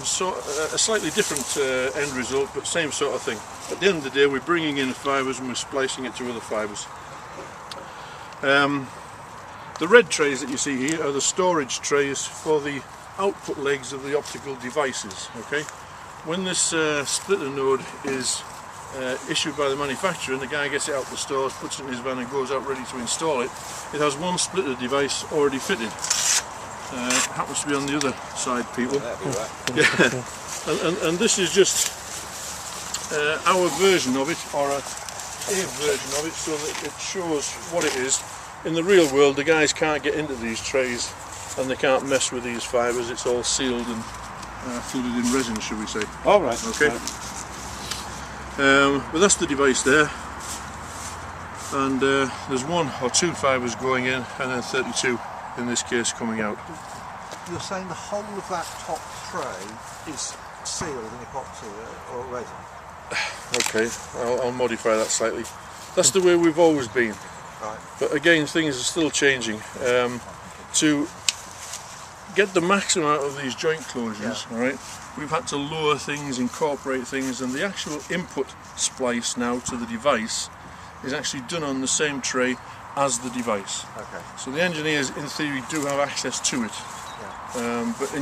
a slightly different end result, but same sort of thing. At the end of the day, we're bringing in fibres and we're splicing it to other fibres. The red trays that you see here are the storage trays for the output legs of the optical devices. Okay, when this splitter node is issued by the manufacturer and the guy gets it out the stores, puts it in his van and goes out ready to install it, it has one splitter device already fitted. Happens to be on the other side, people. Yeah. And this is just our version of it, or a version of it, so that it shows what it is. In the real world, the guys can't get into these trays and they can't mess with these fibres. It's all sealed and flooded in resin, should we say. All right. Okay. But that's the device there, and there's 1 or 2 fibres going in, and then 32 in this case coming out. You're saying the whole of that top tray is sealed in epoxy or resin? Okay, I'll modify that slightly. That's the way we've always been. Right. But again, things are still changing. To get the maximum out of these joint closures, yeah. Right, we've had to lower things, incorporate things, and the actual input splice now to the device is actually done on the same tray as the device. Okay. So the engineers, in theory, do have access to it. Yeah. But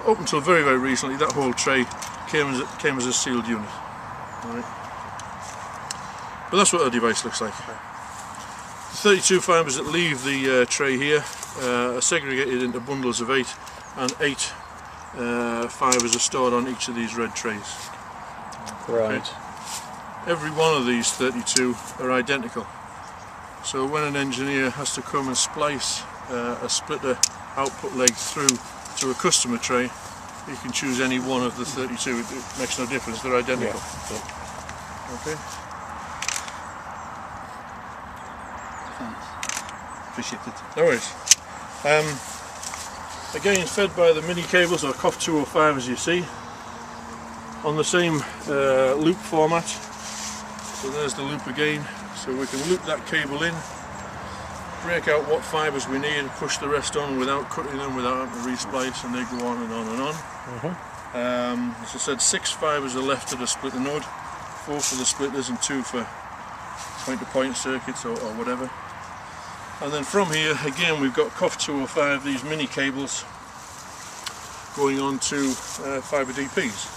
up until very, very recently, that whole tray came as a sealed unit. Right. But that's what our device looks like. Okay. The 32 fibres that leave the tray here are segregated into bundles of 8, and 8 fibres are stored on each of these red trays. Right. Okay. Every one of these 32 are identical. So when an engineer has to come and splice a splitter output leg through to a customer tray, you can choose any one of the 32. It makes no difference, they're identical. Yeah. Okay. Appreciate it. No worries. Again, fed by the mini cables, or COF 205 as you see, on the same loop format. So there's the loop again, so we can loop that cable in, break out what fibres we need and push the rest on without cutting them, without having to resplice, and they go on and on and on. Mm-hmm. As I said, 6 fibres are left to the splitter node, 4 for the splitters and 2 for point-to-point circuits or whatever. And then from here, again, we've got COF 205, these mini cables, going on to fibre DPs.